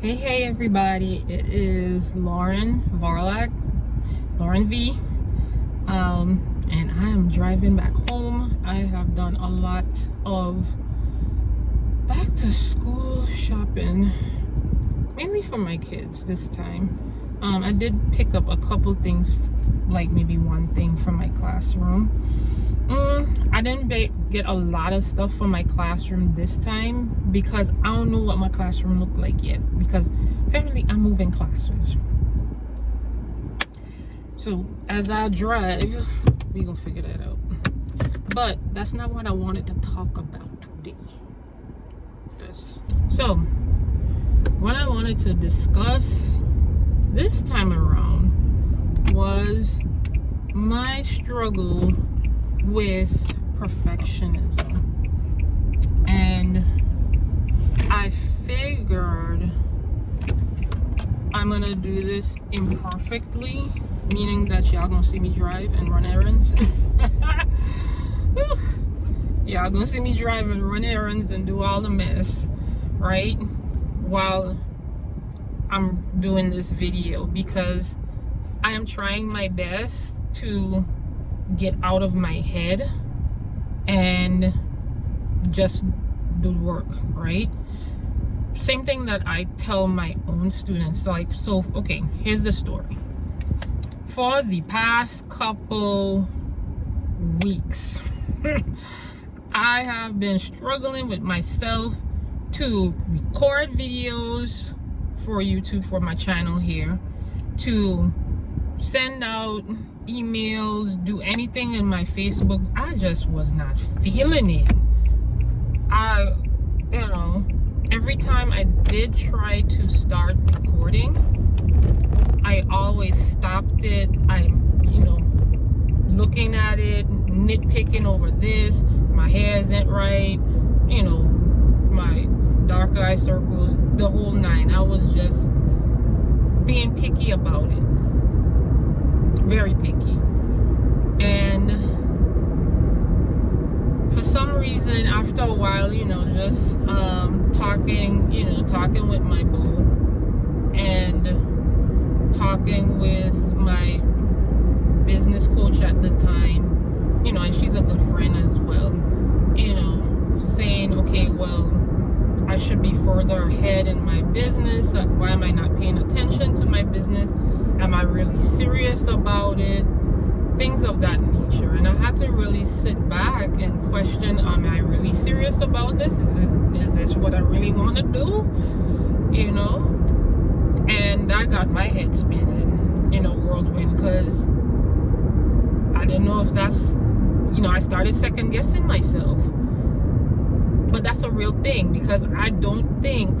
Hey everybody, it is Lauren V, and I am driving back home. I have done a lot of back to school shopping, mainly for my kids this time. I did pick up a couple things, like maybe one thing from my classroom. I didn't get a lot of stuff from my classroom this time because I don't know what my classroom looked like yet, because apparently I'm moving classes. So as I drive, we gonna figure that out. But that's not what I wanted to talk about today. So what I wanted to discuss this time around was my struggle with perfectionism, and I figured I'm gonna do this imperfectly, meaning that y'all gonna see me drive and run errands. Y'all gonna see me drive and run errands and do all the mess, right, while I'm doing this video, because I am trying my best to get out of my head and just do work, right? Same thing that I tell my own students. Like, so okay, here's the story. For the past couple weeks I have been struggling with myself to record videos for YouTube, for my channel here, to send out emails, do anything in my Facebook. I just was not feeling it. Every time I did try to start recording, I always stopped it. I'm looking at it, nitpicking over this, my hair isn't right, my dark eye circles, the whole nine. I was just being picky about it, very picky. And for some reason, after a while, just talking with my boo and talking with my business coach at the time, and she's a good friend as well, saying, okay, well, I should be further ahead in my business. Why am I not paying attention to my business? Am I really serious about it? Things of that nature. And I had to really sit back and question, am I really serious about this? Is this what I really want to do? And I got my head spinning in a whirlwind, because I didn't know if that's, I started second guessing myself. But that's a real thing, because I don't think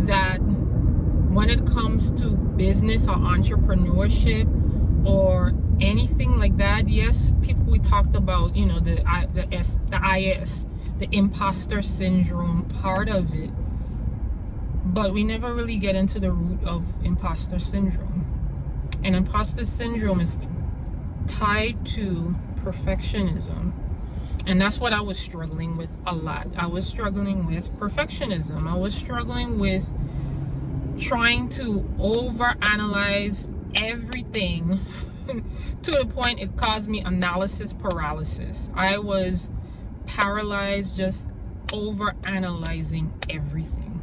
that when it comes to business or entrepreneurship or anything like that, yes, we talked about, the IS, the imposter syndrome part of it, but we never really get into the root of imposter syndrome. And imposter syndrome is tied to perfectionism. And that's what I was struggling with a lot. I was struggling with perfectionism. I was struggling with trying to overanalyze everything to the point it caused me analysis paralysis. I was paralyzed, just overanalyzing everything,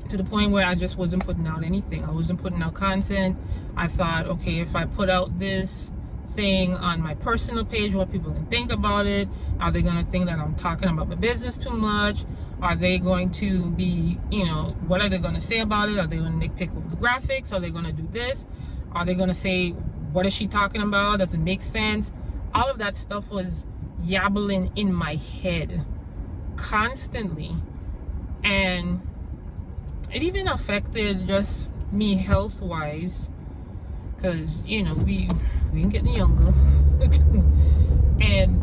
to the point where I just wasn't putting out anything. I wasn't putting out content. I thought, okay, if I put out this thing on my personal page, what people can think about it? Are they going to think that I'm talking about my business too much? Are they going to be, what are they going to say about it? Are they going to nitpick over the graphics? Are they going to do this? Are they going to say, what is she talking about? Does it make sense? All of that stuff was yabbling in my head constantly. And it even affected just me health-wise, because, we ain't getting younger. And,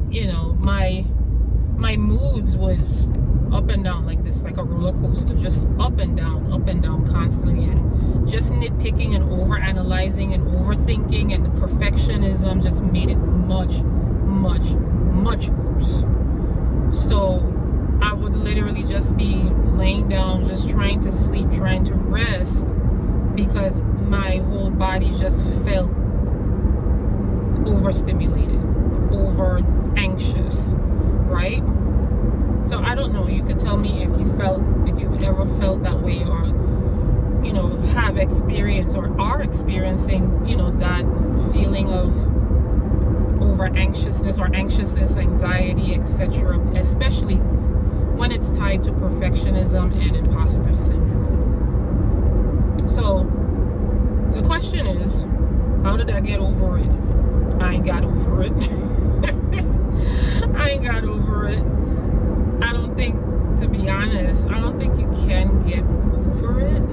my moods was up and down like this, like a roller coaster, just up and down constantly, and just nitpicking and overanalyzing and overthinking, and the perfectionism just made it much worse. So I would literally just be laying down, just trying to sleep, trying to rest because my whole body just felt overstimulated, over anxious, right? So I don't know, you could tell me if you've ever felt that way, or have experienced or are experiencing that feeling of over anxiousness or anxiety, etc., especially when it's tied to perfectionism and imposter syndrome. So the question is, how did I get over it? I ain't got over it. I ain't got over it. I don't think, to be honest, I don't think you can get over it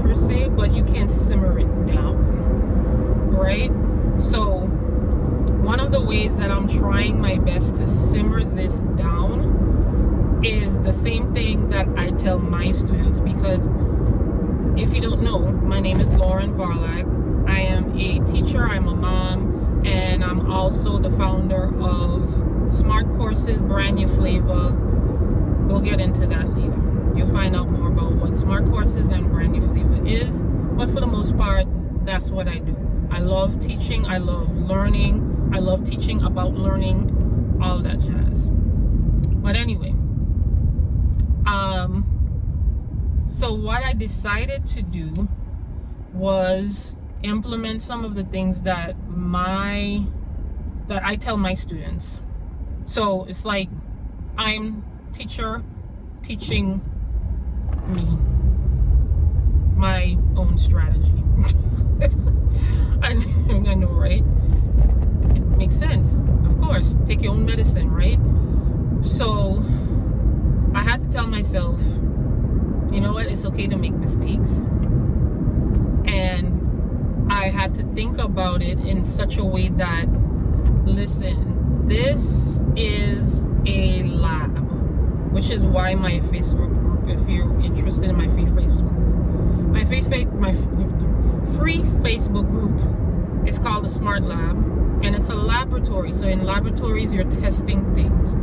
per se, but you can simmer it down, right? So one of the ways that I'm trying my best to simmer this down is the same thing that I tell my students, because if you don't know, my name is Lauren Varlag. I am a teacher, I'm a mom, and I'm also the founder of Smart Courses, brand new flavor. We'll get into that later. You'll find out more about what Smart Courses and brand new flavor is, but for the most part, that's what I do. I love teaching, I love learning, I love teaching about learning, all that jazz. But anyway, so what I decided to do was implement some of the things that I tell my students. So it's like I'm teacher teaching me my own strategy. I know, right? It makes sense, of course. Take your own medicine, right? So I had to tell myself, you know what, it's okay to make mistakes. And I had to think about it in such a way that, listen, this is a lab, which is why my Facebook group, if you're interested in my free Facebook group, my free Facebook group is called the Smart Lab, and it's a laboratory. So in laboratories, you're testing things.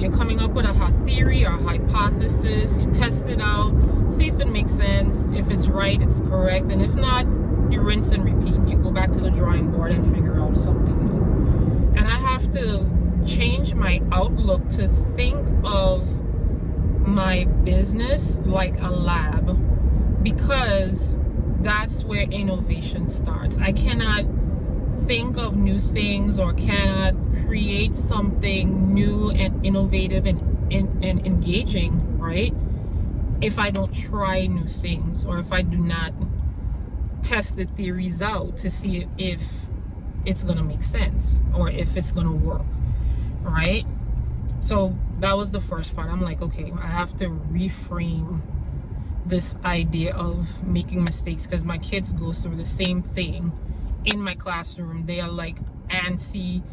You're coming up with a theory or a hypothesis. You test it out, see if it makes sense. If it's right, it's correct, and if not, you rinse and repeat. You go back to the drawing board and figure out something new. And I have to change my outlook to think of my business like a lab, because that's where innovation starts. I cannot think of new things or cannot create something new and innovative and engaging, right, if I don't try new things, or if I do not test the theories out to see if it's gonna make sense or if it's gonna work, right? So that was the first part. I'm like, okay, I have to reframe this idea of making mistakes, because my kids go through the same thing in my classroom. They are like antsy,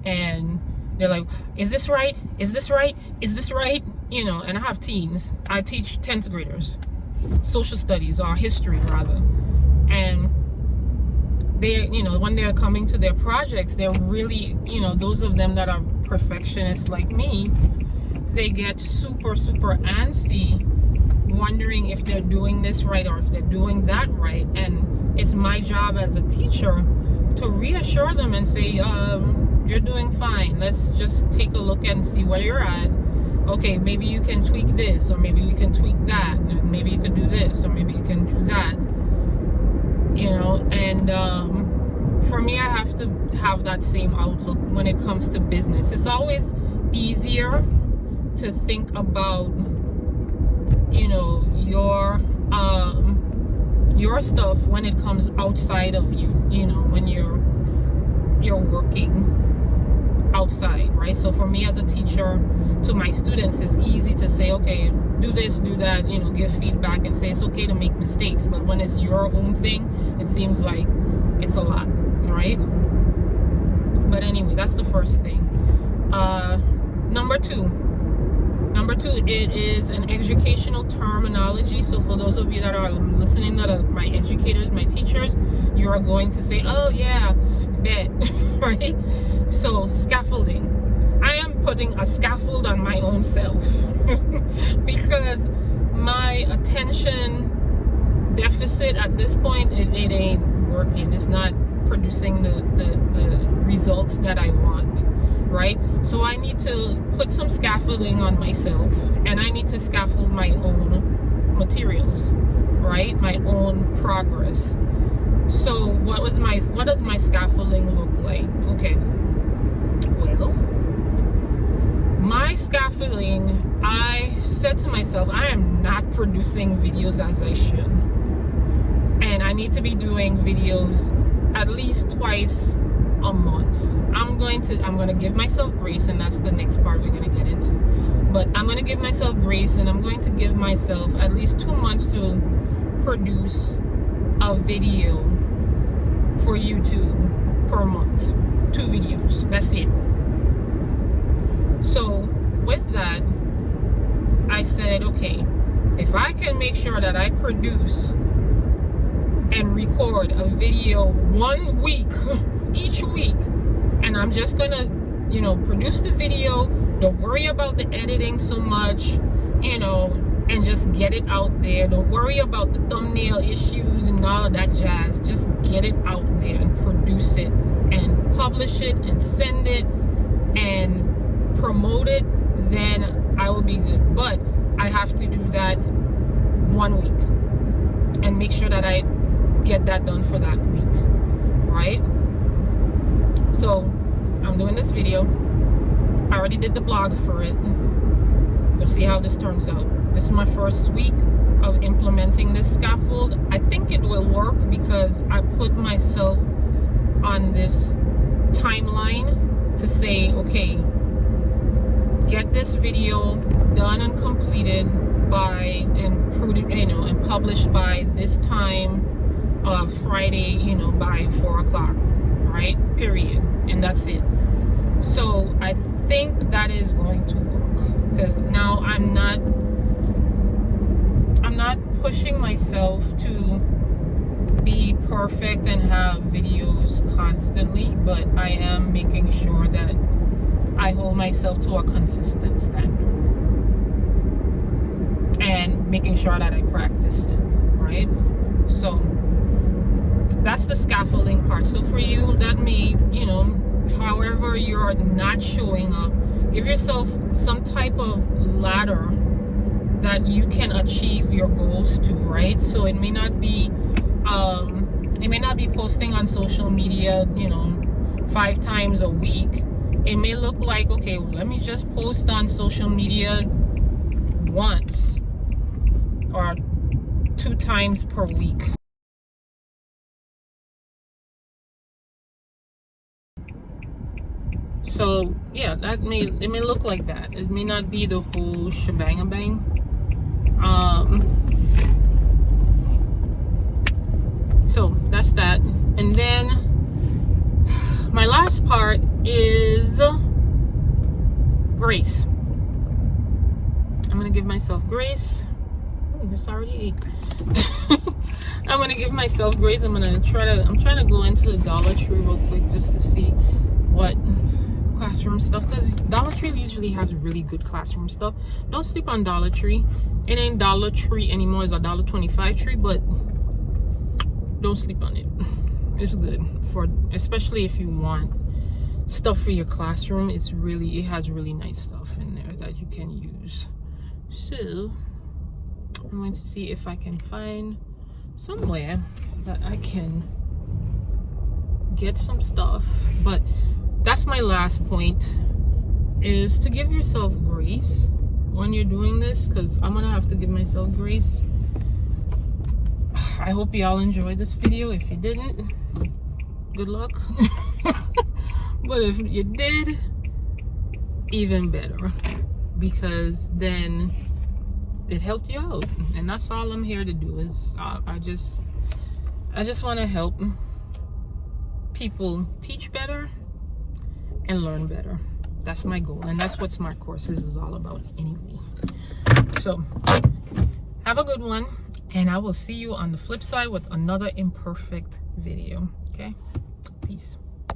and they're like, is this right? Is this right? Is this right? And I have teens. I teach 10th graders social studies, or history rather, and they, when they're coming to their projects, they're really, those of them that are perfectionists like me, they get super antsy, wondering if they're doing this right or if they're doing that right. And it's my job as a teacher to reassure them and say, you're doing fine. Let's just take a look and see where you're at. Okay, maybe you can tweak this, or maybe you can tweak that, and maybe you can do this, or maybe you can do that. And for me, I have to have that same outlook when it comes to business. It's always easier to think about your stuff when it comes outside of you, when you're working outside, right? So for me as a teacher, to my students, it's easy to say, okay, do this, do that, give feedback and say it's okay to make mistakes. But when it's your own thing, it seems like it's a lot, right? But anyway, that's the first thing. Number two, it is an educational terminology. So for those of you that are listening, that are my educators, my teachers, you are going to say, oh yeah, bet, right? So scaffolding. I am putting a scaffold on my own self because attention deficit at this point, it ain't working. It's not producing the results that I want, right? So I need to put some scaffolding on myself, and I need to scaffold my own materials, right? My own progress. So what does my scaffolding look like? Okay, well, my scaffolding, I said to myself, I am not producing videos as I should, and I need to be doing videos at least twice a month. I'm going to give myself grace, and that's the next part we're going to get into. But I'm going to give myself grace, and I'm going to give myself at least 2 months to produce a video for YouTube per month. 2 videos. That's it. So with that, I said, okay, if I can make sure that I produce and record a video 1 week each week, and I'm just gonna, produce the video, don't worry about the editing so much, and just get it out there. Don't worry about the thumbnail issues and all of that jazz. Just get it out there and produce it and publish it and send it and promote it, then I will be good. But I have to do that 1 week and make sure that I get that done for that week, right? So I'm doing this video. I already did the blog for it. We'll see how this turns out. This is my first week of implementing this scaffold. I think it will work because I put myself on this timeline to say, okay, get this video done and completed by and published by this time of Friday, by 4 o'clock, right? Period. And that's it. So I think that is going to work, because now I'm not pushing myself to be perfect and have videos constantly, but I am making sure that I hold myself to a consistent standard and making sure that I practice it, right? So that's the scaffolding part. So for you, that may, however you're not showing up, give yourself some type of ladder that you can achieve your goals to, right? So it may not be posting on social media, 5 times a week. It may look like, okay, well, let me just post on social media once or 2 times per week. So yeah, it may look like that. It may not be the whole shebang-a-bang. So that's that. And then my last part is grace. I'm gonna give myself grace. Oh, it's already 8. I'm gonna give myself grace. I'm trying to go into the Dollar Tree real quick just to see what classroom stuff, because Dollar Tree usually has really good classroom stuff. Don't sleep on Dollar Tree. It ain't Dollar Tree anymore. It's a $1.25 tree, but don't sleep on it. It's good especially if you want stuff for your classroom. It has really nice stuff in there that you can use. So I'm going to see if I can find somewhere that I can get some stuff. But that's my last point, is to give yourself grace when you're doing this, because I'm gonna have to give myself grace. I hope y'all enjoyed this video. If you didn't, good luck. But if you did, even better, because then it helped you out. And that's all I'm here to do. Is I just want to help people teach better and learn better. That's my goal, and that's what Smart Courses is all about anyway. So have a good one, and I will see you on the flip side with another imperfect video. Okay, peace.